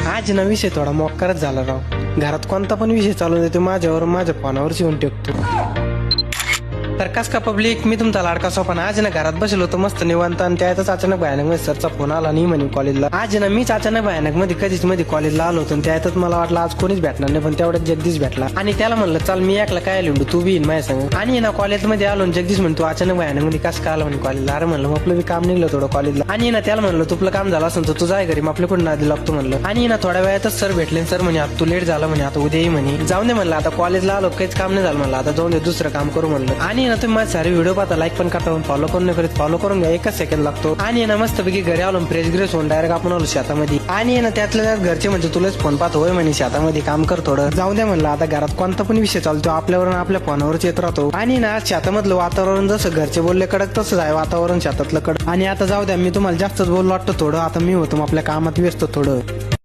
आज ना विषय थोडा मोक्कारच झाला राव। घरात कोणता पण विषय चालू देतो माझ्यावर, माझ्या फोनावरच येऊन टेकतो। तर कस का पब्लिक, मी तुमचा लाडका सोपान आज ना घरात बसलो होतो मस्त निवांत, आणि त्यातच अचानक भयानक मध्ये सरचा फोन आला नाही म्हणे कॉलेजला। आज ना मीच अचानक भयानक मध्ये कॉलेजला आलो होतो, त्यातच मला वाटलं आज कोणीच भेटणार नाही, पण तेवढ्यात जगदीश भेटला आणि त्याला म्हणलं चल मी एकला काय लिहून तू बी माझ्या संग। आणि ना कॉलेजमध्ये आलो, जगदीश म्हणतो अचानक भयानक मध्ये कसं काय आला म्हणे कॉलेजला। अरे म्हणलं आपलं बी काम निघलं थोडं कॉलेजला। आणि ना त्याला म्हणलं तुला काम झालं असेल तर तू जाय घरी, मग आपल्याकडून नादी लागतो म्हणलं। आणि ना थोड्या वेळातच सर भेटले, सर म्हणे आता तू लेट झाला म्हणे, आता उद्या ये म्हणे। जाऊन दे म्हणलं, आता कॉलेजला आलो काहीच काम नाही झालं म्हणलं, आता जाऊन दे दुसरं काम करू म्हणलं। आणि ना तुम्ही माझे सारे व्हिडिओ पाहता, लाईक पण करता, फॉलो करून नाही करीत, फॉलो करून घ्या, एकच सेकंड लागतो। आणि ना मस्त पैकी घरी आलो, फ्रेश ग्रेस होऊन डायरेक्ट आपण आलो शेतामध्ये। आणि ना त्यातल्या त्यात घरचे म्हणजे तुलाच फोन पाहतो होय म्हणे शेतामध्ये काम कर थोडं। जाऊ द्या म्हणलं, आता घरात कोणता पण विषय चालतो आपल्यावर आपल्या फोनवरच येत राहतो। आणि ना शेतामधलं वातावरण जसं घरचे बोलले कडक तसंच आहे वातावरण शेतातलं कडक। आणि आता जाऊ द्या, मी तुम्हाला जास्तच बोललो वाटतं थोडं, आता मी होतो आपल्या कामात व्यस्त थोडं।